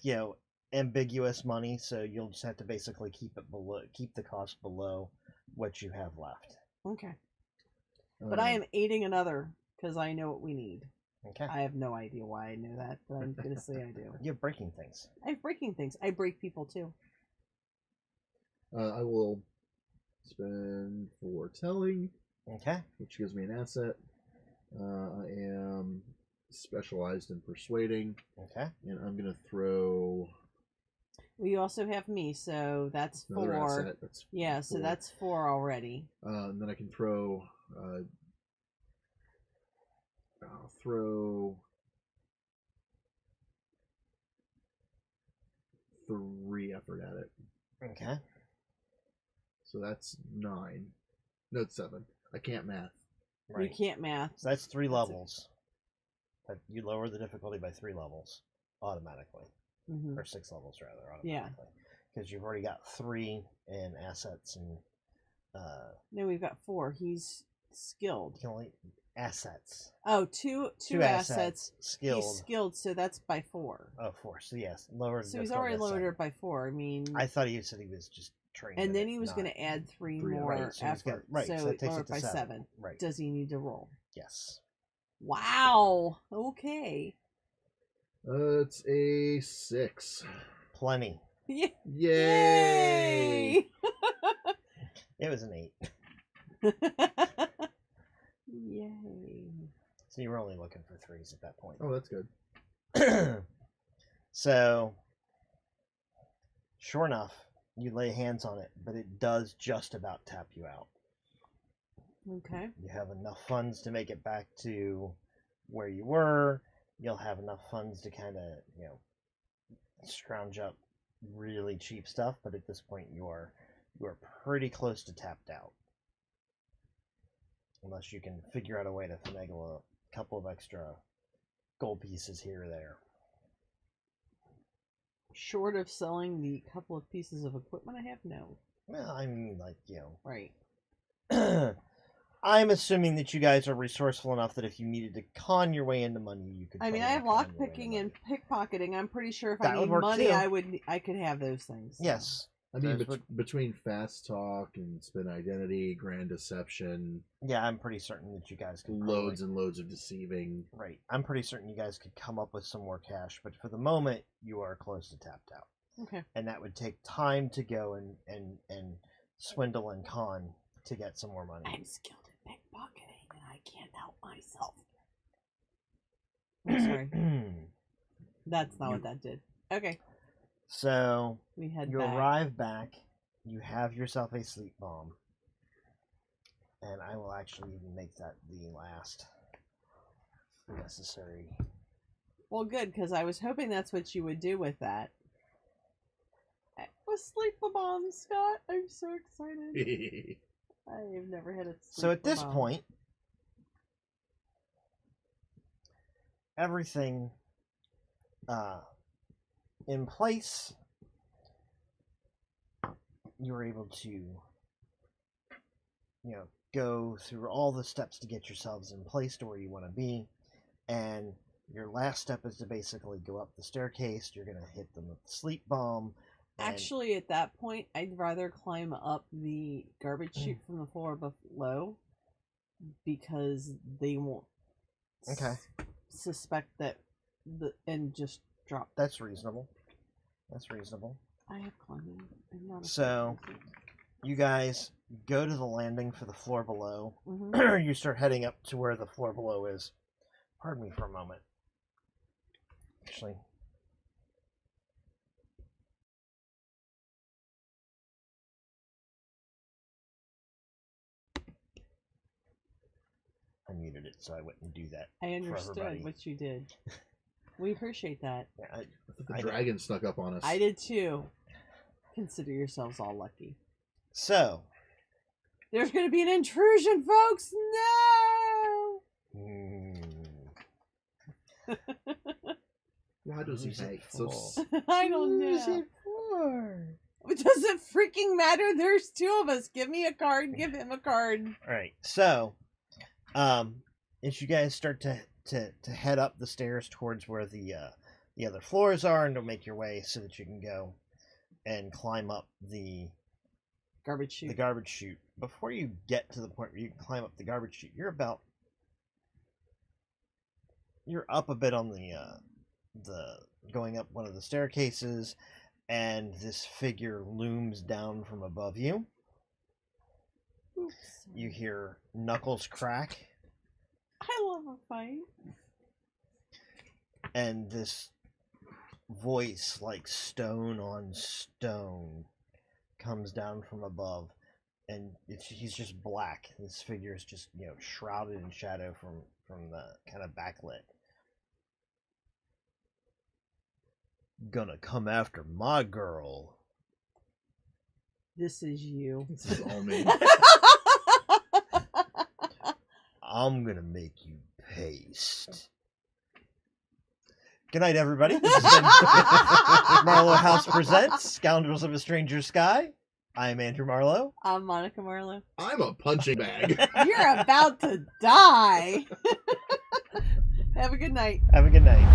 ambiguous money. So you'll just have to basically keep the cost below what you have left. Okay. But I am aiding another because I know what we need. Okay. I have no idea why I know that, but I'm gonna say I do. You're breaking things. I'm breaking things. I break people too. I will spend for telling. Okay. Which gives me an asset. I am specialized in persuading. Okay. And I'm gonna throw. Well, you also have me, so that's another 4. Asset. That's yeah, 4. so that's 4 already. And then I can throw. I'll throw 3 effort at it. Okay. So that's 9. No, it's 7. I can't math. Right. You can't math. So that's 3 levels. But you lower the difficulty by 3 levels automatically. Mm-hmm. Or 6 levels rather automatically. Yeah. Because you've already got 3 in assets and No, we've got 4. He's skilled. you can only assets. Oh, two assets. Skilled. He's skilled, so that's by 4. Oh, 4. So yes, lower. So he's already lowered it by 4. I mean, I thought he said he was just trained. and then he was going to add 3 more right, so effort. right, so that takes lower it to by 7. 7. Right. Does he need to roll? Yes. Wow. Okay. It's a 6. Plenty. Yeah. Yay! It was an 8. Yay. So you were only looking for 3s at that point. Oh, that's good. So, sure enough, you lay hands on it, but it does just about tap you out. Okay. You have enough funds to make it back to where you were. You'll have enough funds to kind of, scrounge up really cheap stuff, but at this point you are pretty close to tapped out. Unless you can figure out a way to finagle a couple of extra gold pieces here or there. Short of selling the couple of pieces of equipment I have, no. Well, I mean, like, you know. Right. I'm assuming that you guys are resourceful enough that if you needed to con your way into money, you could. I mean, I have lockpicking and pickpocketing. I'm pretty sure if That I would need work money, too. I could have those things. So. Yes. I mean, Those would- between fast talk and spin identity, grand deception, Yeah, I'm pretty certain that you guys could. loads probably- and loads of deceiving. Right. I'm pretty certain you guys could come up with some more cash, but for the moment, you are close to tapped out. Okay. And that would take time to go and swindle and con to get some more money. I'm skilled at pickpocketing, and I can't help myself. I'm sorry. That's not what that did. Okay. So We head you back. arrive back. You have yourself a sleep bomb, and I will actually even make that the last necessary. Well, good, because I was hoping that's what you would do with that. A sleep bomb, Scott. I'm so excited. I've never had a sleep So at this bomb. point, everything in place. You were able to, go through all the steps to get yourselves in place to where you want to be, and your last step is to basically go up the staircase. You're gonna hit them with the sleep bomb. and- Actually, at that point, I'd rather climb up the garbage chute from the floor below because they won't Okay. suspect that and just drop. That's reasonable. That's reasonable. I have climbing. I'm not a So, you guys go to the landing for the floor below. Mhm. You start heading up to where the floor below is. Pardon me for a moment. Actually, I muted it so I wouldn't do that. I for understood everybody. what you did. We appreciate that. Yeah, I thought the I- dragon snuck up on us. I did too. Consider yourselves all lucky. so, There's going to be an intrusion, folks! No! Why does he Who's it make so? for? I don't who's know. it for? It doesn't freaking matter. There's two of us. Give me a card. Give him a card. All right. So, as you guys start to head up the stairs towards where the other floors are, and to make your way so that you can go and climb up the Garbage chute. garbage chute. Before you get to the point where you can climb up the garbage chute, you're up a bit on the going up one of the staircases, and this figure looms down from above you. Oops. You hear knuckles crack, I love a fight. and this voice, like stone on stone, comes down from above, and he's just black. This figure is just shrouded in shadow from the kind of backlit. Gonna come after my girl. This is you. This is all me. I'm gonna make you paste. Good night, everybody. This has been Marlowe House presents Scoundrels of a Stranger Sky. I am Andrew Marlowe. I'm Monica Marlowe. I'm a punching bag. You're about to die. Have a good night. Have a good night.